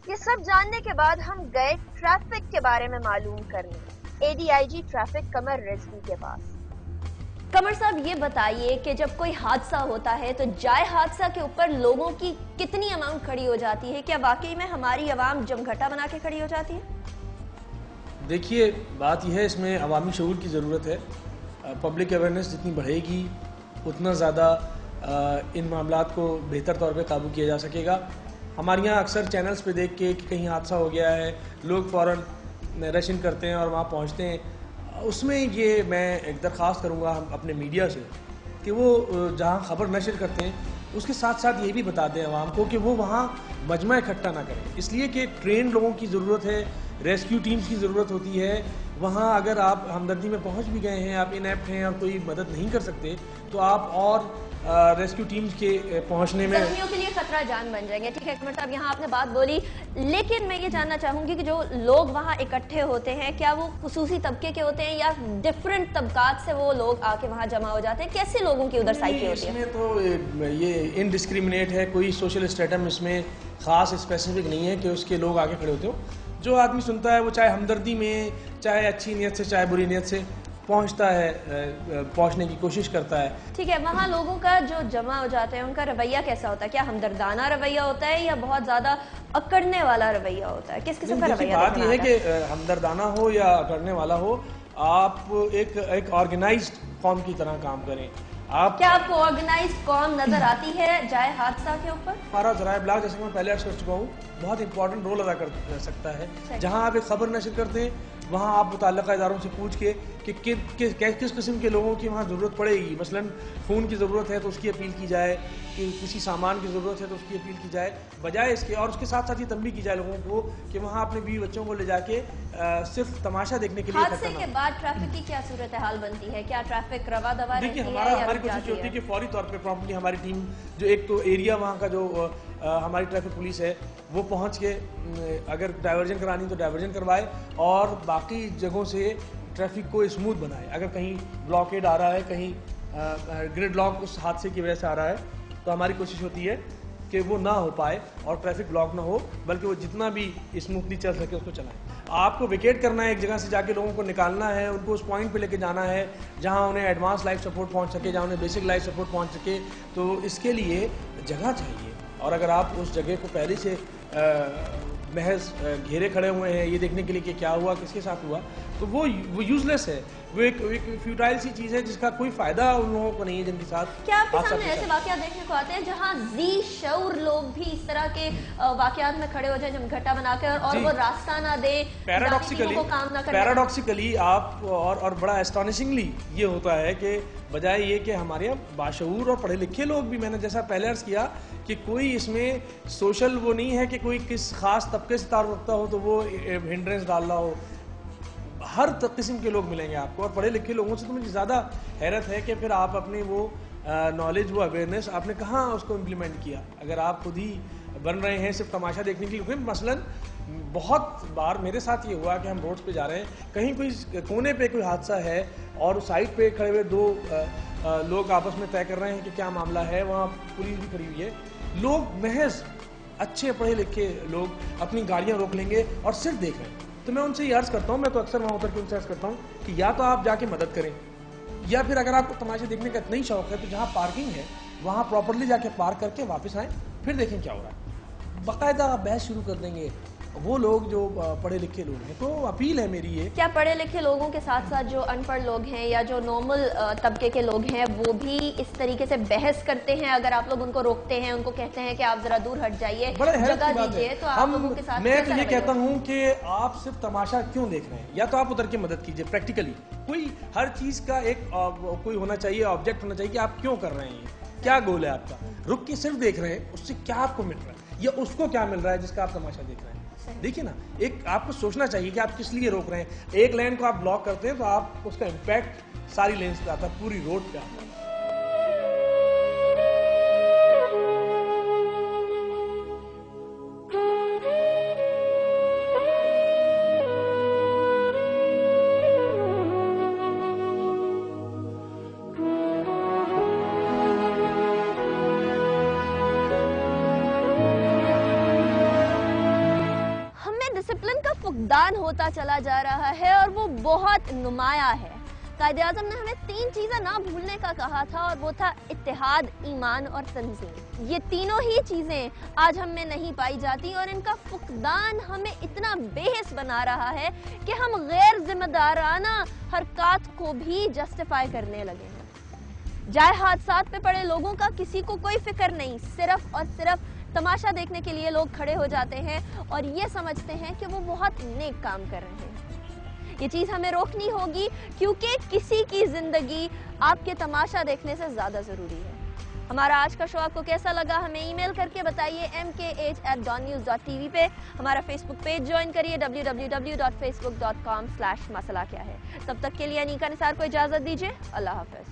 یہ سب جاننے کے بعد ہم گئے ٹریفک کے بارے میں معلوم کرنے ADIG ٹریفک قمر رضوی کے پاس۔ قمر صاحب یہ بتائیے کہ جب کوئی حادثہ ہوتا ہے تو جائے حادثہ کے اوپر لوگوں کی کتنی اماؤنٹ کھڑی ہو جاتی ہے؟ کیا واقعی میں ہماری عوام جمگھٹا بنا کے کھڑی ہو جاتی ہے؟ دیکھیے بات یہ ہے، اس میں عوامی شعور کی ضرورت ہے۔ پبلک اویئرنیس جتنی بڑھے گی اتنا زیادہ ان معاملات کو بہتر طور پہ قابو کیا جا سکے گا۔ ہمارے یہاں اکثر چینلز پہ دیکھ کے کہ کہیں حادثہ ہو گیا ہے، لوگ فوراً رش ان کرتے ہیں اور وہاں پہنچتے ہیں۔ اس میں یہ میں ایک درخواست کروں گا اپنے میڈیا سے کہ وہ جہاں خبر نشر کرتے ہیں اس کے ساتھ ساتھ یہ بھی بتا دیں عوام کو کہ وہ وہاں مجمع اکٹھا نہ کریں، اس لیے کہ ٹرینڈ لوگوں کی ضرورت ہے، ریسکیو ٹیمز کی ضرورت ہوتی ہے۔ وہاں اگر آپ ہمدردی میں پہنچ بھی گئے ہیں، آپ انیپٹ ہیں اور کوئی مدد نہیں کر سکتے تو آپ اور ریسکیو ٹیمز کے پہنچنے میں زخمیوں کے لیے خطرہ جان بن جائیں گے۔ ٹھیک ہے قمر صاحب، یہاں آپ نے بات بولی، لیکن میں یہ جاننا چاہوں گی کہ جو لوگ وہاں اکٹھے ہوتے ہیں کیا وہ خصوصی طبقے کے ہوتے ہیں یا ڈفرینٹ طبقات سے وہ لوگ آ کے وہاں جمع ہو جاتے ہیں؟ کیسے لوگوں کی ادھر سائیکی ہوتی ہے؟ اس میں تو یہ انڈسکریمنیٹ ہے، کوئی سوشل اسٹیٹم اس میں خاص اسپیسیفک نہیں ہے کہ اس کے لوگ آگے کھڑے ہوتے ہو۔ جو آدمی سنتا ہے وہ چاہے ہمدردی میں، چاہے اچھی نیت سے، چاہے بری نیت سے پہنچتا ہے، پہنچنے کی کوشش کرتا ہے۔ ٹھیک ہے، وہاں لوگوں کا جو جمع ہو جاتے ہیں ان کا رویہ کیسا ہوتا ہے؟ کیا ہمدردانہ رویہ ہوتا ہے یا بہت زیادہ اکڑنے والا رویہ ہوتا ہے؟ کس قسم کا رویہ؟ بات یہ ہے کہ ہمدردانہ ہو یا اکڑنے والا ہو، آپ ایک آرگنائزڈ قوم کی طرح کام کریں۔ کیا آپ کو آرگنائزڈ قوم نظر آتی ہے جائے حادثہ کے اوپر؟ ہمارا ذرائع ابلاغ، جیسے میں پہلے عرض کر چکا ہوں، بہت امپورٹنٹ رول ادا کر سکتا ہے۔ جہاں آپ ایک خبر نشر کرتے ہیں وہاں آپ متعلقہ اداروں سے پوچھ کے کہ کس قسم کے لوگوں کی وہاں ضرورت پڑے گی۔ مثلا خون کی ضرورت ہے تو اس کی اپیل کی جائے، کہ کسی سامان کی ضرورت ہے تو اس کی اپیل کی جائے، بجائے اس کے، اور اس کے ساتھ ساتھ یہ تنبیہ کی جائے لوگوں کو کہ وہاں اپنے بیوی بچوں کو لے جا کے صرف تماشا دیکھنے کے لیے حادثے کے بعد ٹریفک کی کیا صورتحال بنتی ہے؟ کیا ٹریفک روا دوا رہتی ہے؟ دیکھیے ہماری کوشش ہوتی ہے کہ فوری طور پہ پرومپٹلی ہماری ٹیم، جو ایک تو ایریا وہاں کا جو ہماری ٹریفک پولیس ہے وہ پہنچ کے اگر ڈائیورژن کرانی تو ڈائیورژن کروائے اور باقی جگہوں سے ٹریفک کو اسموتھ بنائے۔ اگر کہیں بلاکیڈ آ رہا ہے، کہیں گریڈ لاک اس حادثے کی وجہ سے آ رہا ہے تو ہماری کوشش ہوتی ہے کہ وہ نہ ہو پائے اور ٹریفک بلاک نہ ہو، بلکہ وہ جتنا بھی اسموتھلی چل سکے اس کو چلائیں۔ آپ کو ویکیٹ کرنا ہے، ایک جگہ سے جا کے لوگوں کو نکالنا ہے، ان کو اس پوائنٹ پہ لے کے جانا ہے جہاں انہیں ایڈوانس لائف سپورٹ پہنچ سکے، جہاں انہیں بیسک لائف سپورٹ پہنچ سکے، تو اس کے لیے جگہ چاہیے۔ اور اگر آپ اس جگہ کو پہلے سے محض گھیرے کھڑے ہوئے ہیں یہ دیکھنے کے لیے کہ کیا ہوا، کس کے ساتھ ہوا، تو وہ یوزلیس ہے، وہ ایک فیوٹائل سی چیز ہے جس کا کوئی فائدہ ان لوگوں کو نہیں ہے جن کے ساتھ۔ کیا آپ کے سامنے ایسے واقعات دیکھنے کو آتے ہیں جہاں ذی شعور لوگ بھی اس طرح کے واقعات میں کھڑے ہو جائیں جمگھٹا بنا کر اور وہ راستہ نہ دے، پیراڈاکسیکلی آپ اور بڑا اسٹانشنگلی یہ ہوتا ہے کہ بجائے یہ کہ ہمارے یہاں باشعور اور پڑھے لکھے لوگ بھی، میں نے جیسا پہلے عرض کیا کہ کوئی اس میں سوشل وہ نہیں ہے کہ کوئی کس خاص طبقے سے تعلق رکھتا ہو تو وہ ہنڈرنس ڈال رہا ہو، ہر قسم کے لوگ ملیں گے آپ کو۔ اور پڑھے لکھے لوگوں سے تو مجھے زیادہ حیرت ہے کہ پھر آپ اپنی وہ نالج، وہ اویئرنیس آپ نے کہاں اس کو امپلیمنٹ کیا؟ اگر آپ خود ہی بن رہے ہیں صرف تماشا دیکھنے کے لیے۔ مثلا بہت بار میرے ساتھ یہ ہوا کہ ہم روڈز پہ جا رہے ہیں، کہیں کوئی کونے پہ کوئی حادثہ ہے اور سائڈ پہ کھڑے ہوئے دو لوگ آپس میں طے کر رہے ہیں کہ کیا معاملہ ہے، وہاں پولیس بھی کھڑی ہوئی ہے، لوگ محض اچھے پڑھے لکھے لوگ اپنی گاڑیاں روک لیں گے اور صرف دیکھ رہے ہیں۔ تو میں ان سے یہ عرض کرتا ہوں، میں تو اکثر وہاں اتر کے ان سے عرض کرتا ہوں کہ یا تو آپ جا کے مدد کریں، یا پھر اگر آپ کو تماشے دیکھنے کا اتنا ہی شوق ہے تو جہاں پارکنگ ہے وہاں پراپرلی جا کے پارک کر کے واپس آئیں، پھر دیکھیں کیا ہو رہا ہے۔ باقاعدہ بحث شروع کر دیں گے وہ لوگ جو پڑھے لکھے لوگ ہیں۔ تو اپیل ہے میری یہ، کیا پڑھے لکھے لوگوں کے ساتھ ساتھ جو ان پڑھ لوگ ہیں یا جو نارمل طبقے کے لوگ ہیں وہ بھی اس طریقے سے بحث کرتے ہیں؟ اگر آپ لوگ ان کو روکتے ہیں، ان کو کہتے ہیں کہ آپ ذرا دور ہٹ جائیے، جگہ دیجیے، تو آپ لوگوں کے ساتھ میں تو یہ کہتا ہوں کہ آپ صرف تماشا کیوں دیکھ رہے ہیں؟ یا تو آپ ادھر کے مدد کیجئے پریکٹیکلی، کوئی ہر چیز کا ایک کوئی ہونا چاہیے، آبجیکٹ ہونا چاہیے کہ آپ کیوں کر رہے ہیں، کیا گول ہے آپ کا۔ رک کے صرف دیکھ رہے ہیں، اس سے کیا آپ کو مل رہا ہے یا اس کو کیا مل رہا ہے جس کا آپ تماشا دیکھ رہے ہیں۔ دیکھیے نا، ایک آپ کو سوچنا چاہیے کہ آپ کس لیے روک رہے ہیں۔ ایک لین کو آپ بلاک کرتے ہیں تو آپ اس کا امپیکٹ ساری لینز پہ آتا ہے، پوری روڈ پہ آتا ہے۔ فقدان ہوتا چلا جا رہا ہے اور وہ بہت نمایاں ہے۔ قائد اعظم نے ہمیں 3 چیزیں نہ بھولنے کا کہا تھا اور وہ تھا اتحاد، ایمان اور تنظیم۔ یہ تینوں ہی چیزیں آج ہم میں نہیں پائی جاتی اور ان کا فقدان ہمیں اتنا بے حس بنا رہا ہے کہ ہم غیر ذمہ دارانہ حرکات کو بھی جسٹیفائی کرنے لگے ہیں۔ جائے حادثات پہ پڑے لوگوں کا کسی کو کوئی فکر نہیں، صرف اور صرف تماشا دیکھنے کے لیے لوگ کھڑے ہو جاتے ہیں اور یہ سمجھتے ہیں کہ وہ بہت نیک کام کر رہے ہیں۔ یہ چیز ہمیں روکنی ہوگی کیونکہ کسی کی زندگی آپ کے تماشا دیکھنے سے زیادہ ضروری ہے۔ ہمارا آج کا شو آپ کو کیسا لگا ہمیں ای میل کر کے بتائیے mkh@dawnnews.tv پہ۔ ہمارا فیس بک پیج جوائن کریے www.facebook.com/مسئلہ کیا ہے۔ تب تک کے لیے انیکا نثار کو اجازت دیجیے، اللہ حافظ۔